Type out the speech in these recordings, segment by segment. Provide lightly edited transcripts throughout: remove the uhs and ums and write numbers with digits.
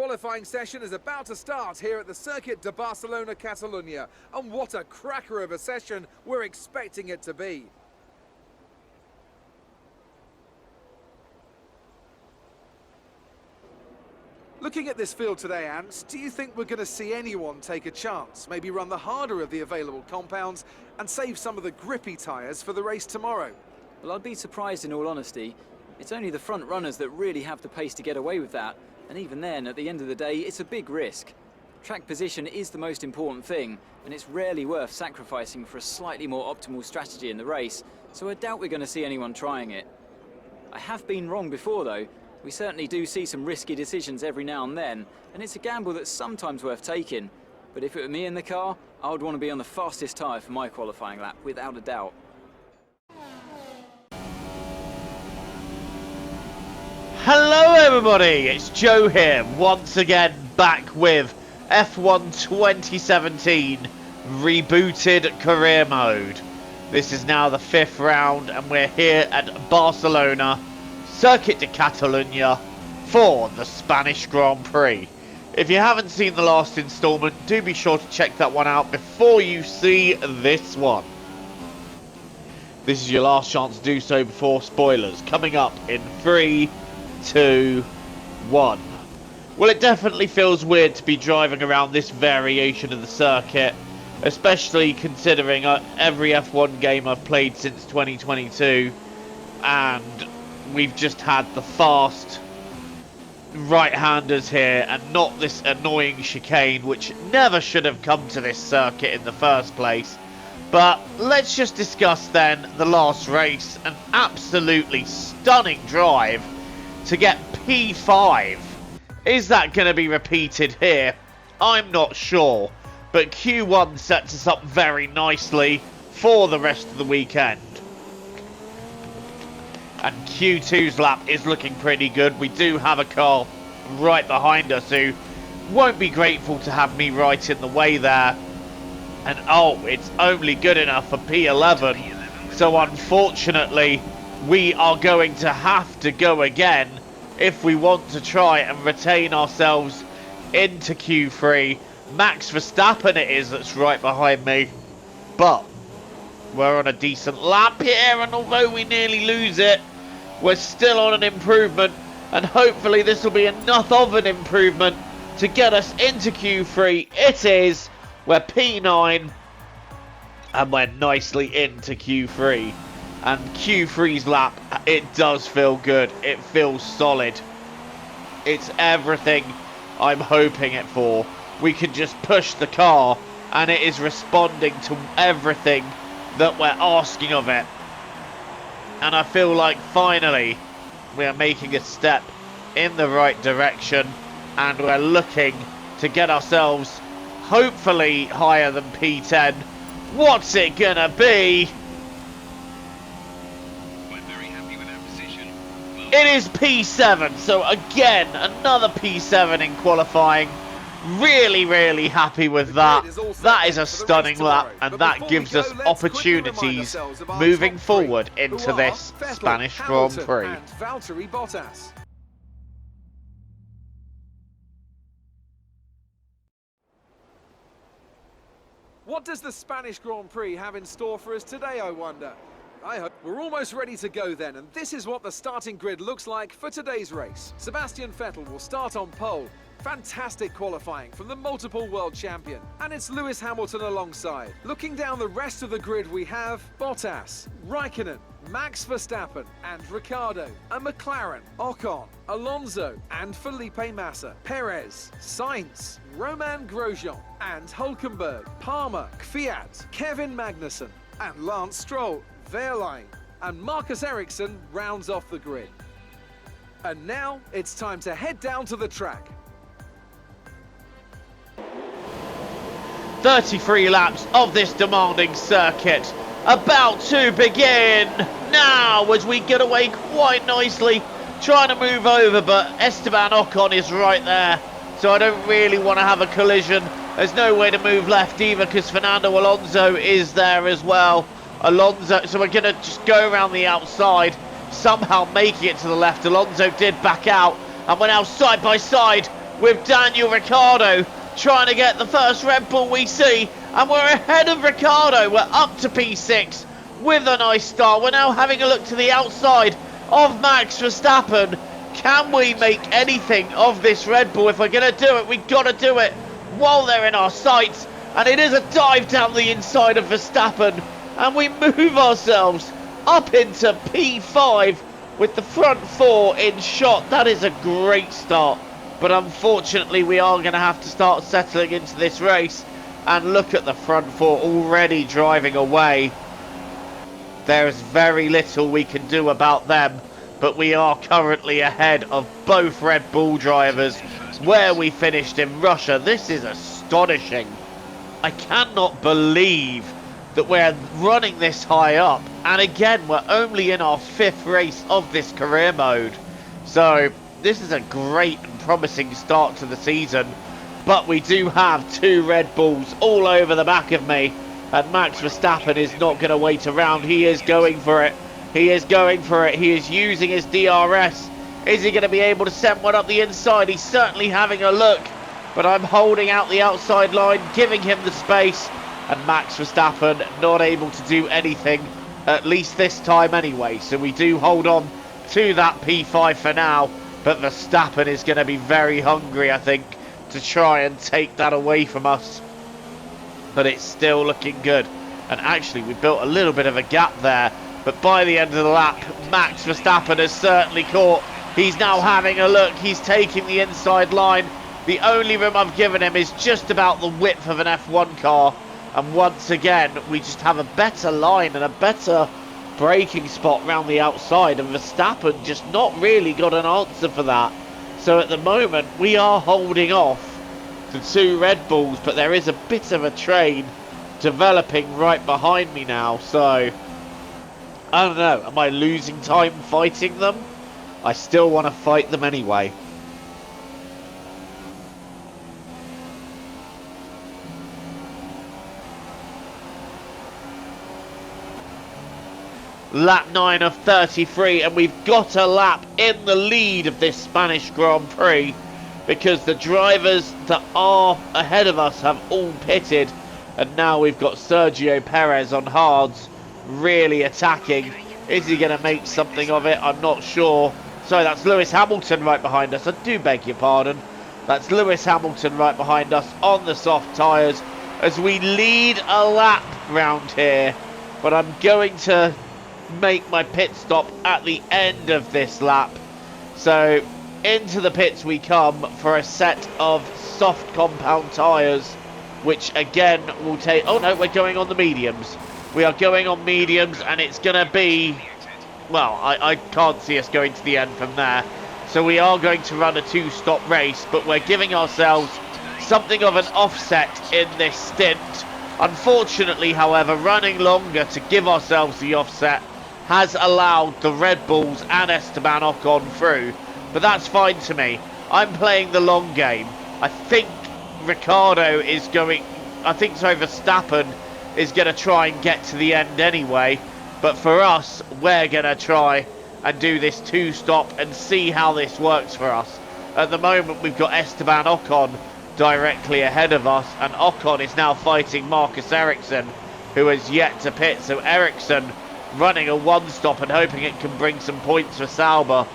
qualifying session is about to start here at the Circuit de Barcelona, Catalunya. And what a cracker of a session we're expecting it to be. Looking at this field today, Ants, do you think we're going to see anyone take a chance? Maybe run the harder of the available compounds and save some of the grippy tyres for the race tomorrow? Well, I'd be surprised in all honesty. It's only the front runners that really have the pace to get away with that. And even then, at the end of the day, it's a big risk. Track position is the most important thing, and it's rarely worth sacrificing for a slightly more optimal strategy in the race, so I doubt we're going to see anyone trying it. I have been wrong before though. We certainly do see some risky decisions every now and then, and it's a gamble that's sometimes worth taking. But if it were me in the car, I would want to be on the fastest tyre for my qualifying lap, without a doubt. Hello everybody, it's Joe here, once again back with F1 2017 Rebooted Career Mode. This is now the 5th round and we're here at Barcelona, Circuit de Catalunya for the Spanish Grand Prix. If you haven't seen the last installment, do be sure to check that one out before you see this one. This is your last chance to do so before spoilers, coming up in 3, 2, 1. Well, it definitely feels weird to be driving around this variation of the circuit, especially considering every F1 game I've played since 2022, and we've just had the fast right-handers here and not this annoying chicane which never should have come to this circuit in the first place. But let's just discuss then the last race. An absolutely stunning drive to get P5. Is that going to be repeated here? I'm not sure, but Q1 sets us up very nicely for the rest of the weekend. And Q2's lap is looking pretty good. We do have a car right behind us who won't be grateful to have me right in the way there. And oh, it's only good enough for P11. So unfortunately, we are going to have to go again if we want to try and retain ourselves into Q3. Max Verstappen it is that's right behind me. But we're on a decent lap here, and although we nearly lose it, we're still on an improvement, and hopefully this will be enough of an improvement to get us into Q3. It is. We're P9 and we're nicely into Q3. And Q3's lap, it does feel good. It feels solid. It's everything I'm hoping it for. We can just push the car and it is responding to everything that we're asking of it. And I feel like finally we are making a step in the right direction, and we're looking to get ourselves hopefully higher than P10. What's it gonna be? We're very happy with our position. It is P7, so again another P7 in qualifying. Really happy with that. That is a stunning lap, and that gives us opportunities moving forward into this Spanish Grand Prix. What does the Spanish Grand Prix have in store for us today, I wonder? I hope we're almost ready to go then, and this is what the starting grid looks like for today's race. Sebastian Vettel will start on pole. Fantastic qualifying from the multiple world champion. And it's Lewis Hamilton alongside. Looking down the rest of the grid, we have Bottas, Raikkonen, Max Verstappen and Ricciardo, a McLaren, Ocon, Alonso and Felipe Massa, Perez, Sainz, Romain Grosjean and Hülkenberg, Palmer, Kvyat, Kevin Magnussen and Lance Stroll, Wehrlein and Marcus Ericsson rounds off the grid. And now it's time to head down to the track. 33 laps of this demanding circuit about to begin now, as we get away quite nicely, trying to move over, but Esteban Ocon is right there, so I don't really want to have a collision. There's no way to move left either because Fernando Alonso is there as well. So we're going to just go around the outside, somehow making it to the left. Alonso did back out, and we're now side by side with Daniel Ricciardo trying to get the first Red Bull we see, and we're ahead of Ricciardo. We're up to P6 with a nice start. We're now having a look to the outside of Max Verstappen. Can we make anything of this Red Bull? If we're going to do it, we've got to do it while they're in our sights. And it is a dive down the inside of Verstappen, and we move ourselves up into P5 with the front four in shot. That is a great start, but unfortunately we are going to have to start settling into this race. And look at the front four already driving away. There's very little we can do about them, but we are currently ahead of both Red Bull drivers where we finished in Russia. This is astonishing. I cannot believe that we're running this high up, and again we're only in our 5th race of this career mode, so this is a great and promising start to the season. But we do have 2 Red Bulls all over the back of me, and Max Verstappen is not going to wait around. He is going for it. He is going for it. He is using his DRS. Is he going to be able to send one up the inside? He's certainly having a look, but I'm holding out the outside line, giving him the space, and Max Verstappen not able to do anything, at least this time anyway. So we do hold on to that P5 for now, but Verstappen is going to be very hungry, I think, to try and take that away from us. But it's still looking good, and actually we built a little bit of a gap there, but by the end of the lap Max Verstappen has certainly caught. He's now having a look. He's taking the inside line. The only room I've given him is just about the width of an F1 car, and once again we just have a better line and a better braking spot round the outside, and Verstappen just not really got an answer for that. So at the moment we are holding off the 2 Red Bulls, but there is a bit of a train developing right behind me now, so I don't know, am I losing time fighting them? I still want to fight them anyway. Lap 9 of 33, and we've got a lap in the lead of this Spanish Grand Prix, because the drivers that are ahead of us have all pitted, and now we've got Sergio Perez on hards really attacking. Is he going to make something of it? I'm not sure. So that's Lewis Hamilton right behind us. I do beg your pardon. That's Lewis Hamilton right behind us on the soft tyres as we lead a lap round here. But I'm going to make my pit stop at the end of this lap. So into the pits we come for a set of soft compound tyres, which again will take... Oh no, we're going on the mediums. We are going on mediums, and it's going to be... Well, I can't see us going to the end from there. So we are going to run a 2-stop race, but we're giving ourselves something of an offset in this stint. Unfortunately, however, running longer to give ourselves the offset has allowed the Red Bulls and Esteban Ocon through. But that's fine to me. I'm playing the long game. I think Verstappen is going to try and get to the end anyway. But for us, we're going to try and do this 2-stop and see how this works for us. At the moment, we've got Esteban Ocon directly ahead of us, and Ocon is now fighting Marcus Ericsson, who has yet to pit. So Ericsson running a 1-stop and hoping it can bring some points for Sauber.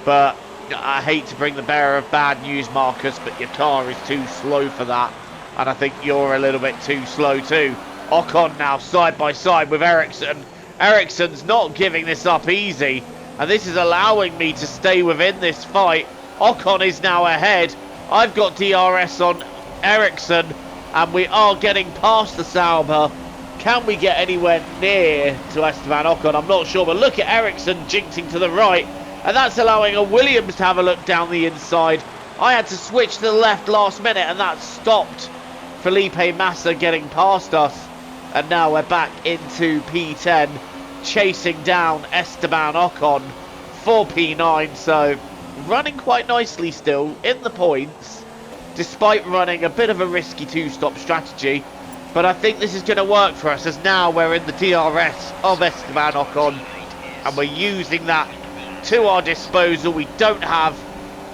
But I hate to bring the bearer of bad news, Marcus, but your car is too slow for that. And I think you're a little bit too slow too. Ocon now side by side with Ericsson. Ericsson's not giving this up easy, and this is allowing me to stay within this fight. Ocon is now ahead. I've got DRS on Ericsson, and we are getting past the Sauber. Can we get anywhere near to Esteban Ocon? I'm not sure, but look at Ericsson jinxing to the right, and that's allowing a Williams to have a look down the inside. I had to switch to the left last minute, and that stopped Felipe Massa getting past us. And now we're back into P10, chasing down Esteban Ocon for P9. So running quite nicely still in the points, despite running a bit of a risky 2-stop strategy. But I think this is going to work for us, as now we're in the DRS of Esteban Ocon, and we're using that to our disposal. We don't have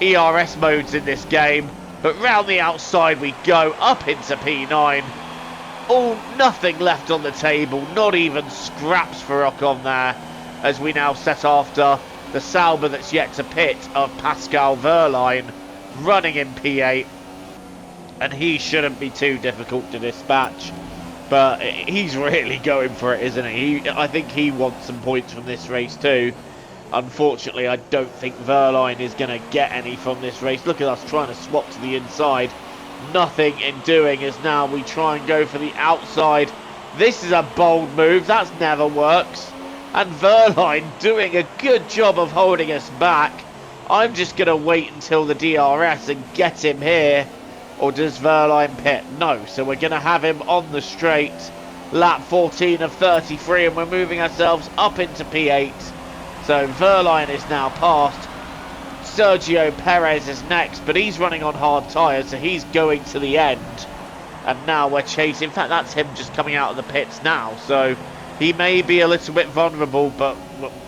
ERS modes in this game, But round the outside we go, up into P9. Nothing left on the table, not even scraps for Ocon there, as we now set after the Sauber that's yet to pit of Pascal Wehrlein, running in P8. And he shouldn't be too difficult to dispatch. But he's really going for it, isn't he? I think he wants some points from this race too. Unfortunately, I don't think Wehrlein is going to get any from this race. Look at us trying to swap to the inside. Nothing in doing as now we try and go for the outside. This is a bold move. That never works. And Wehrlein doing a good job of holding us back. I'm just going to wait until the DRS and get him here. Or does Wehrlein pit? No. So we're going to have him on the straight. Lap 14 of 33 and we're moving ourselves up into P8. So Wehrlein is now past. Sergio Perez is next, but he's running on hard tyres, so he's going to the end. And now we're chasing. In fact, that's him just coming out of the pits now. So he may be a little bit vulnerable, but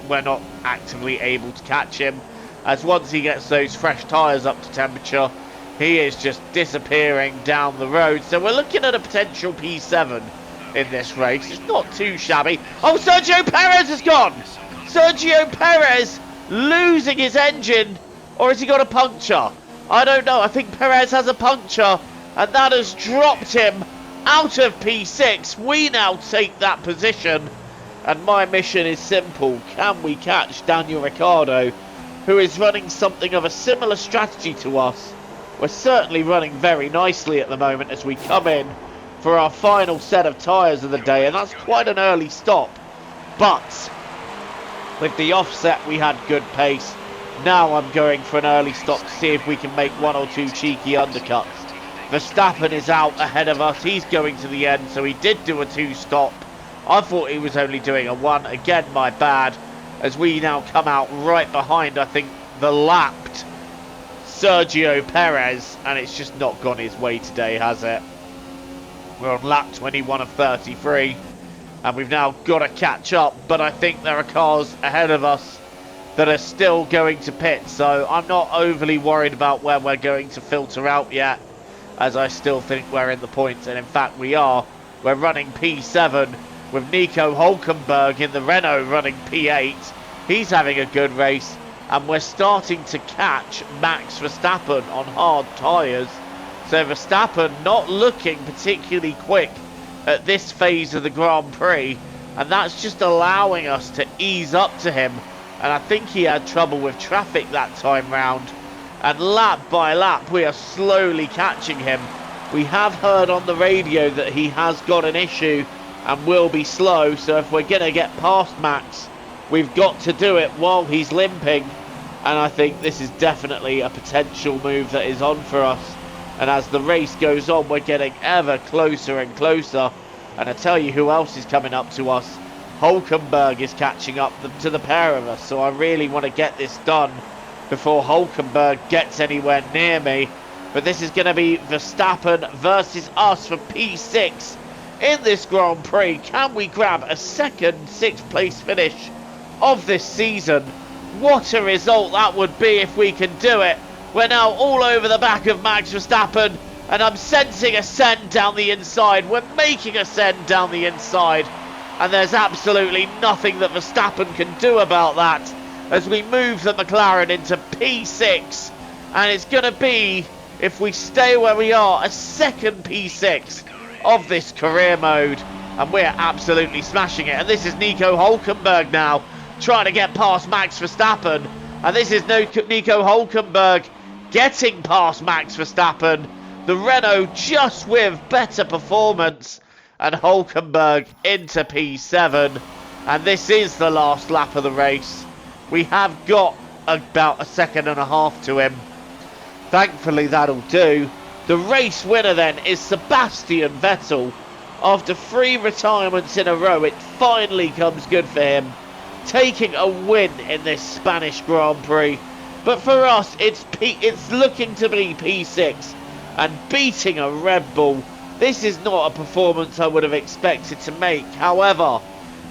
we're not actively able to catch him. As once he gets those fresh tyres up to temperature, he is just disappearing down the road. So we're looking at a potential P7 in this race. It's not too shabby. Oh, Sergio Perez has gone! Sergio Perez losing his engine, or has he got a puncture? I don't know. I think Perez has a puncture, and that has dropped him out of P6. We now take that position, and my mission is simple. Can we catch Daniel Ricciardo, who is running something of a similar strategy to us? We're certainly running very nicely at the moment as we come in for our final set of tyres of the day, and that's quite an early stop. But with the offset, we had good pace. Now I'm going for an early stop to see if we can make one or two cheeky undercuts. Verstappen is out ahead of us. He's going to the end, so he did do a 2-stop. I thought he was only doing a 1. Again, my bad. As we now come out right behind, I think, the lapped Sergio Perez. And it's just not gone his way today, has it? We're on lap 21 of 33. And we've now got to catch up, but I think there are cars ahead of us that are still going to pit, so I'm not overly worried about where we're going to filter out yet, as I still think we're in the points, and in fact we are. We're running P7 with Nico Hülkenberg in the Renault running P8. He's having a good race, and we're starting to catch Max Verstappen on hard tyres. So Verstappen not looking particularly quick at this phase of the Grand Prix, and that's just allowing us to ease up to him. And I think he had trouble with traffic that time round, and lap by lap we are slowly catching him. We have heard on the radio that he has got an issue and will be slow, so if we're going to get past Max, we've got to do it while he's limping. And I think this is definitely a potential move that is on for us. And as the race goes on, we're getting ever closer and closer. And I tell you who else is coming up to us. Hülkenberg is catching up to the pair of us. So I really want to get this done before Hülkenberg gets anywhere near me. But this is going to be Verstappen versus us for P6 in this Grand Prix. Can we grab a second 6th place finish of this season? What a result that would be if we can do it. We're now all over the back of Max Verstappen, and I'm sensing a send down the inside. We're making a send down the inside, and there's absolutely nothing that Verstappen can do about that as we move the McLaren into P6. And it's going to be, if we stay where we are, a second P6 of this career mode, and we're absolutely smashing it. And this is Nico Hülkenberg now trying to get past Max Verstappen, and this is Nico Hülkenberg getting past Max Verstappen. The Renault just with better performance, and Hülkenberg into P7. And this is the last lap of the race. We have got about 1.5 seconds to him. Thankfully that'll do. The race winner then is Sebastian Vettel. After 3 retirements in a row, it finally comes good for him, taking a win in this Spanish Grand Prix. But for us, it's looking to be P6 and beating a Red Bull. This is not a performance I would have expected to make. However,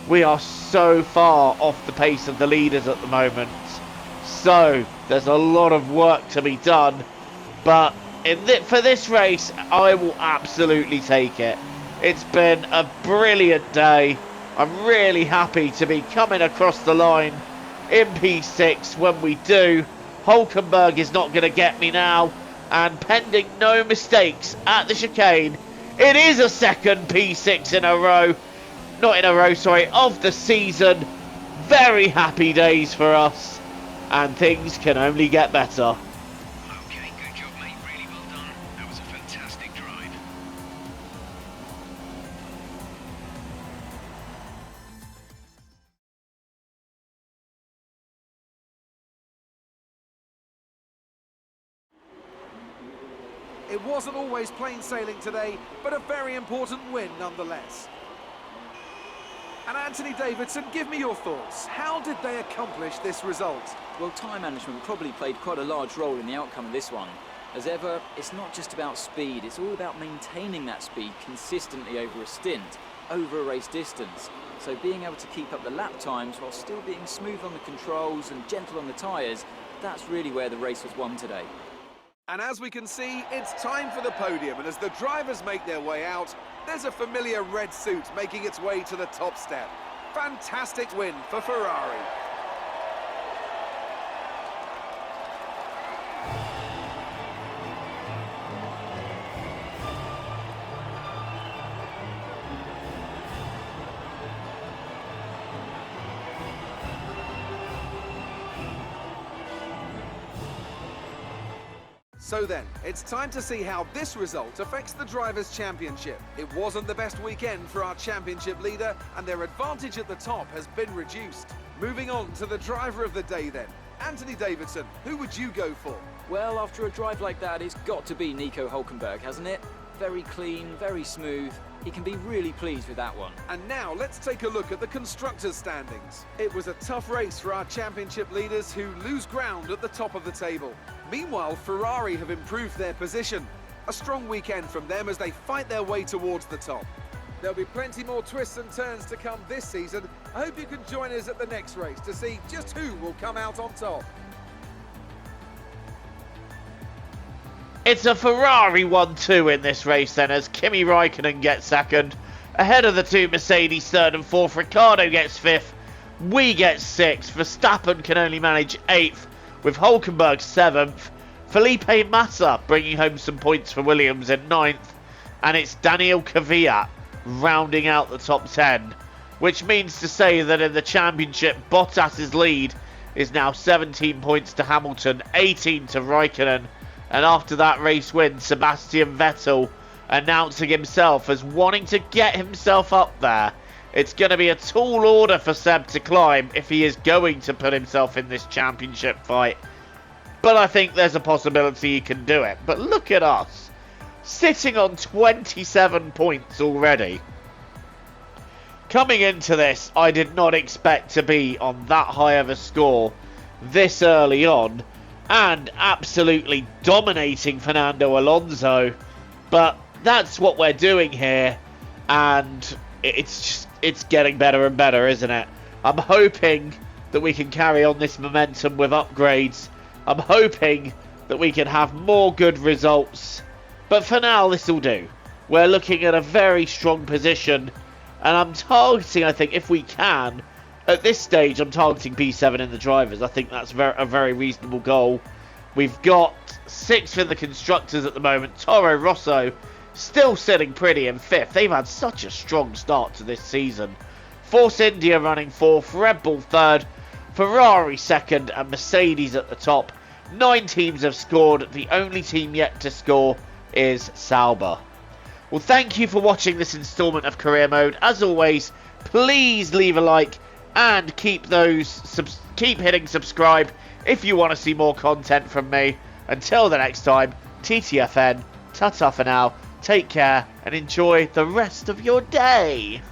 we are so far off the pace of the leaders at the moment. So there's a lot of work to be done. But For this race, I will absolutely take it. It's been a brilliant day. I'm really happy to be coming across the line in P6 when we do. Hulkenberg is not going to get me now, and pending no mistakes at the chicane, it is a second P6 in a row. Not in a row, sorry, of the season. Very happy days for us, and things can only get better. Okay, good job, mate. Really well done. That was a fantastic drive. It wasn't always plain sailing today, but a very important win nonetheless. And Anthony Davidson, give me your thoughts. How did they accomplish this result? Well, time management probably played quite a large role in the outcome of this one. As ever, it's not just about speed, it's all about maintaining that speed consistently over a stint, over a race distance. So being able to keep up the lap times while still being smooth on the controls and gentle on the tyres, that's really where the race was won today. And as we can see, it's time for the podium, and as the drivers make their way out, there's a familiar red suit making its way to the top step. Fantastic win for Ferrari. So then, it's time to see how this result affects the Drivers' Championship. It wasn't the best weekend for our championship leader, and their advantage at the top has been reduced. Moving on to the driver of the day then. Anthony Davidson, who would you go for? Well, after a drive like that, it's got to be Nico Hulkenberg, hasn't it? Very clean, very smooth. He can be really pleased with that one. And now let's take a look at the constructors' standings. It was a tough race for our championship leaders who lose ground at the top of the table. Meanwhile, Ferrari have improved their position. A strong weekend from them as they fight their way towards the top. There'll be plenty more twists and turns to come this season. I hope you can join us at the next race to see just who will come out on top. It's a Ferrari 1-2 in this race then, as Kimi Raikkonen gets second. Ahead of the two Mercedes third and fourth, Ricciardo gets fifth, we get sixth, Verstappen can only manage eighth, with Hulkenberg seventh, Felipe Massa bringing home some points for Williams in ninth, and it's Daniel Kvyat rounding out the top 10, which means to say that in the championship, Bottas's lead is now 17 points to Hamilton, 18 to Raikkonen. And after that race win, Sebastian Vettel announcing himself as wanting to get himself up there. It's going to be a tall order for Seb to climb if he is going to put himself in this championship fight. But I think there's a possibility he can do it. But look at us, sitting on 27 points already. Coming into this, I did not expect to be on that high of a score this early on. And absolutely dominating Fernando Alonso, but that's what we're doing here, and it's getting better and better, isn't it? I'm hoping that we can carry on this momentum with upgrades. I'm hoping that we can have more good results, but for now this will do. We're looking at a very strong position, and I'm targeting, I think, if we can. At this stage, I'm targeting P7 in the drivers. I think that's a very reasonable goal. We've got 6th in the constructors at the moment. Toro Rosso still sitting pretty in 5th. They've had such a strong start to this season. Force India running 4th, Red Bull 3rd, Ferrari 2nd, and Mercedes at the top. 9 teams have scored. The only team yet to score is Sauber. Well, thank you for watching this instalment of Career Mode. As always, please leave a like and keep hitting subscribe if you want to see more content from me. Until the next time, TTFN, ta-ta for now, take care and enjoy the rest of your day.